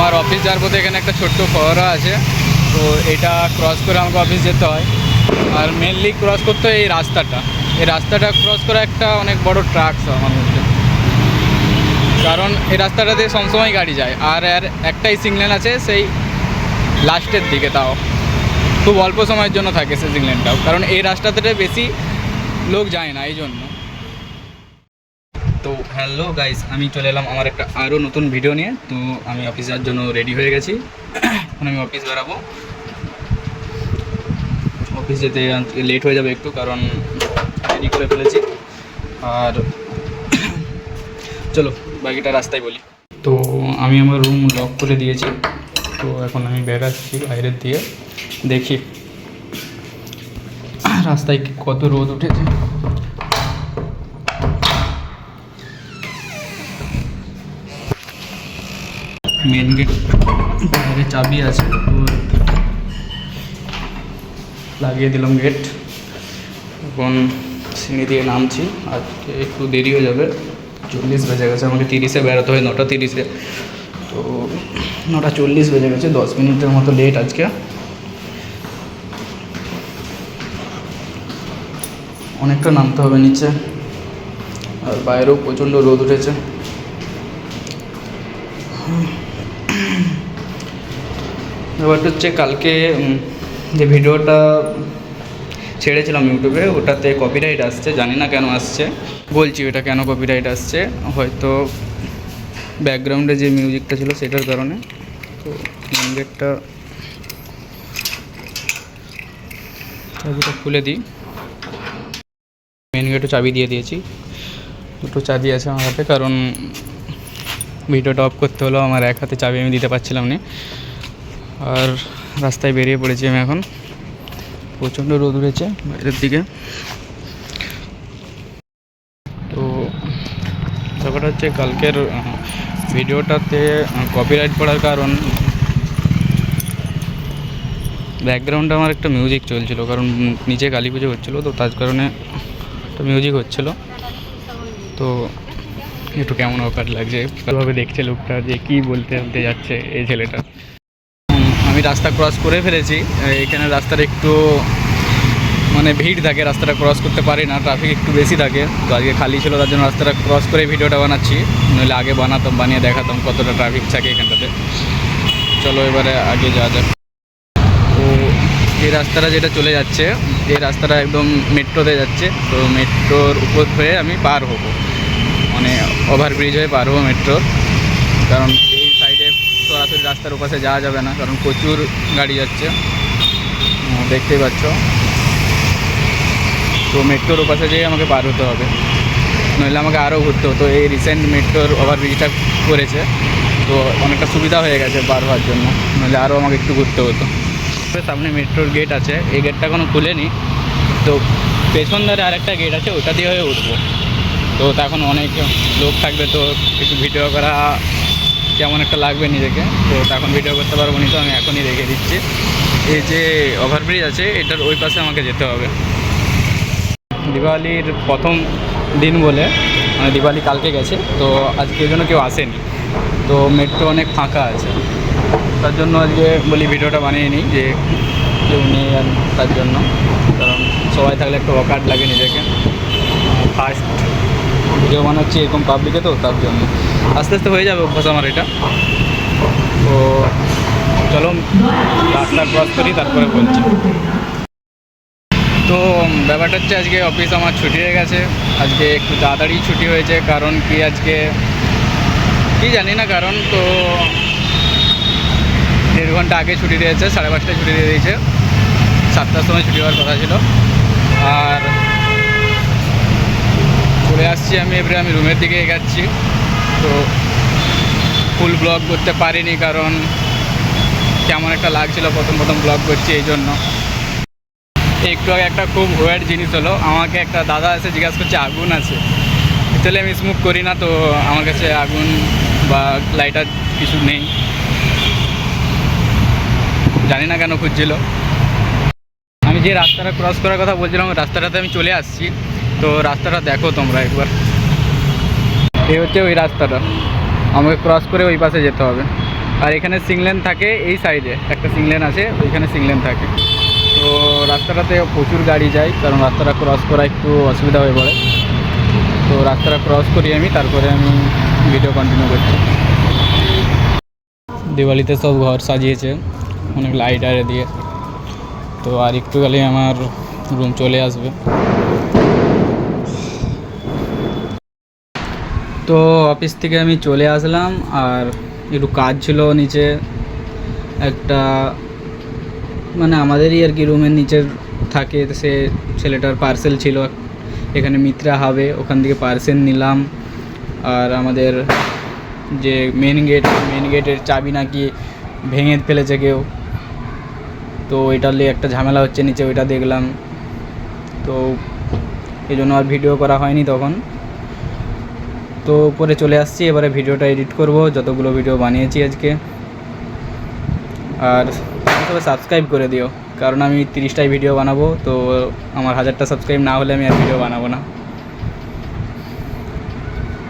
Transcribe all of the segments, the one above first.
আমার অফিস যাওয়ার পথে এখানে একটা ছোট্ট ফোয়ারা আছে, তো এটা ক্রস করে আমাকে অফিস যেতে হয়। আর মেনলি ক্রস করতে হয় এই রাস্তাটা ক্রস করা একটা অনেক বড় ট্রাক্স আমার মধ্যে, কারণ এই রাস্তাটা দিয়ে সবসময় গাড়ি যায়। আর একটাই সিগন্যাল আছে সেই লাস্টের দিকে, তাও খুব অল্প সময়ের জন্য থাকে সেই সিগন্যালটাও, কারণ এই রাস্তাতে বেশি লোক যায় না এই জন্য। তো হ্যালো গাইস, আমি চলে এলাম আমার একটা আরও নতুন ভিডিও নিয়ে। তো আমি অফিস যাওয়ার জন্য রেডি হয়ে গেছি, এখন আমি অফিস বেরাবো। অফিস যেতে লেট হয়ে যাবে একটু, কারণ রেডি করে ফেলেছি। আর চলো বাকিটা রাস্তায় বলি। তো আমি আমার রুম লক করে দিয়েছি, তো এখন আমি বেরাচ্ছি বাইরের দিয়ে, দেখি রাস্তায় কত রোদ উঠেছে। মেন গেট বাইরে চাবি আছে, তো লাগিয়ে দিলাম গেট। এখন সিঁড়ি দিয়ে নামছি, আজকে একটু দেরি হয়ে যাবে, 40 বেজে গেছে। আমাকে 30-এ বেরোতে হয়, 9:30-এ, তো 9:40 বেজে গেছে, 10 মিনিটের মতো লেট আজকে। অনেকটা নামতে হবে নিচে, আর বাইরেও প্রচণ্ড রোদ উঠেছে। ব্যাপারটা হচ্ছে, কালকে যে ভিডিওটা ছেড়েছিলাম ইউটিউবে, ওটাতে কপিরাইট আসছে, জানি না কেন আসছে। বলছি ওটা কেন কপিরাইট আসছে, হয়তো ব্যাকগ্রাউন্ডে যে মিউজিকটা ছিল সেটার কারণে। তো মেন গেটটা চাবিটা খুলে দিই। মেন গেটও চাবি দিয়ে দিয়েছি, দুটো চাবি আছে আমার হাতে, কারণ ভিডিওটা অফ করতে হলো, আমার এক হাতে চাবি আমি দিতে পারছিলাম না। আর রাস্তায় বেরিয়ে পড়েছি আমি এখন, প্রচণ্ড রোদ উঠেছে বাইরের দিকে। তো ব্যাপারটা হচ্ছে, কালকের ভিডিওটাতে কপিরাইট পড়ার কারণ, ব্যাকগ্রাউন্ডে আমার একটা মিউজিক চলছিল, কারণ নিচে কালী পুজো হচ্ছিলো, তো তার কারণে একটা মিউজিক হচ্ছিলো। তো একটু কেমন অকার লাগছে, ভাবে দেখছে লোকটা যে কী বলতে বলতে যাচ্ছে এই ছেলেটা। আমি রাস্তা ক্রস করে ফেলেছি, এখানে রাস্তার একটু মানে ভিড় থাকে, রাস্তাটা ক্রস করতে পারি না, ট্রাফিক একটু বেশি থাকে। তো আজকে খালি ছিল, তার জন্য রাস্তাটা ক্রস করে ভিডিওটা বানাচ্ছি, নইলে আগে বানিয়ে দেখাতাম কতটা ট্রাফিক থাকে এখানটাতে। চলো এবারে আগে যাওয়া যাক। তো এই রাস্তাটা যেটা চলে যাচ্ছে, এই রাস্তাটা একদম মেট্রোতে যাচ্ছে। তো মেট্রোর উপর হয়ে আমি পার হব, মানে ওভারব্রিজ হয়ে পার হবো মেট্রোর, কারণ এই সাইডে সরাসরি রাস্তার ওপাশে যাওয়া যাবে না, কারণ প্রচুর গাড়ি যাচ্ছে, দেখতেই পাচ্ছ। তো মেট্রোর ওপাশে যেয়ে আমাকে পার হতে হবে, নইলে আমাকে আরও ঘুরতে হতো। এই রিসেন্ট মেট্রোর ওভারব্রিজটা করেছে, তো অনেকটা সুবিধা হয়ে গেছে পার হওয়ার জন্য, নইলে আরও আমাকে একটু ঘুরতে হতো। সামনে মেট্রোর গেট আছে, এই গেটটা এখনও খুলেনি, তো পেছন ধারে আরেকটা গেট আছে, ওটা দিয়ে হয়ে উঠবো। তো তখন অনেক লোক থাকবে, তো একটু ভিডিও করা কেমন একটা লাগবে নিজেকে, তো তখন ভিডিও করতে পারবো না, তো আমি এখনই রেখে দিচ্ছি। এই যে ওভারব্রিজ আছে, এটার ওই পাশে আমাকে যেতে হবে। দিওয়ালির প্রথম দিন বলে, মানে দিওয়ালি কালকে গেছে, তো আজকে ওই জন্য কেউ আসেনি, তো মেট্রো অনেক ফাঁকা আছে, তার জন্য আজকে বলি ভিডিওটা বানিয়ে নিই, যে কেউ নেই আর তার জন্য, কারণ সবাই থাকলে একটু অকার্ড লাগে নিজেকে। ফার্স্ট ভিডিও বানাচ্ছি এরকম পাবলিকে, তো তার জন্য আস্তে আস্তে হয়ে যাবে অভ্যাস আমার এটা। তো চলো রাস্তা ক্রস করি, তারপরে বলছি। তো ব্যাপারটা হচ্ছে, আজকে অফিস আমার ছুটি হয়ে গেছে, আজকে একটু তাড়াতাড়ি ছুটি হয়েছে, কারণ কি আজকে কি জানি না কারণ। তো 1.5 ঘন্টা আগে ছুটি দিয়েছে, 5:30টায় ছুটি দিয়ে দিয়েছে, 7টার সময় ছুটি হওয়ার কথা ছিল। আর চলে আসছি এবারে আমি রুমের দিকে এগাচ্ছি। তো ফুল ব্লগ করতে পারিনি, কারণ কেমন একটা লাগছিল প্রথম ব্লগ করছি, এই জন্য। একটু আগে একটা খুব ওয়ার্ড জিনিস হলো, আমাকে একটা দাদা এসে জিজ্ঞাসা করছে আগুন আছে, তাহলে আমি স্মোক করি না, তো আমার কাছে আগুন বা লাইটার কিছু নেই, জানি না কেন খুঁজছিল। আমি যে রাস্তাটা ক্রস করার কথা বলছিলাম, রাস্তাটাতে আমি চলে আসছি। তো রাস্তাটা দেখো তোমরা একবার, এই হচ্ছে ওই রাস্তাটা, আমাকে ক্রস করে ওই পাশে যেতে হবে। আর এখানে সিংলেন থাকে, এই সাইডে একটা সিংলেন আছে, ওইখানে সিংলেন থাকে। তো রাস্তাটাতে প্রচুর গাড়ি যায়, কারণ রাস্তাটা ক্রস করা একটু অসুবিধা হয়ে পড়ে। তো রাস্তাটা ক্রস করি আমি, তারপরে আমি ভিডিও কন্টিনিউ করছি। দিওয়ালিতে সব ঘর সাজিয়েছে অনেক লাইট আরে দিয়ে। তো আর একটু গেলেই আমার রুম চলে আসবে। তো অফিস থেকে আমি চলে আসলাম, আর একটু কাজ ছিল নিচে একটা, মানে আমাদেরই আর কি রুমের নিচে থাকে, সে ছেলেটার পার্সেল ছিল এখানে মিত্রা হাবে, ওখান থেকে পার্সেল নিলাম। আর আমাদের যে মেন গেটের চাবি নাকি ভেঙে ফেলেছে কেউ, তো এটা নিয়ে একটা ঝামেলা হচ্ছে নিচে, ওইটা দেখলাম। তো এই জন্য আর ভিডিও করা হয়নি তখন। তো পরে চলে আসছি, এবারে ভিডিওটা এডিট করব, যতগুলো ভিডিও বানিয়েছি আজকে। আর সবাই সাবস্ক্রাইব করে দিও, কারণ আমি 30টাই ভিডিও বানাবো। তো আমার 1000টা সাবস্ক্রাইব না হলে আমি আর ভিডিও বানাবো না।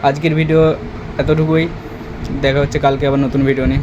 আজকের ভিডিও এতটুকুই, দেখা হচ্ছে কালকে আবার নতুন ভিডিও নিয়ে।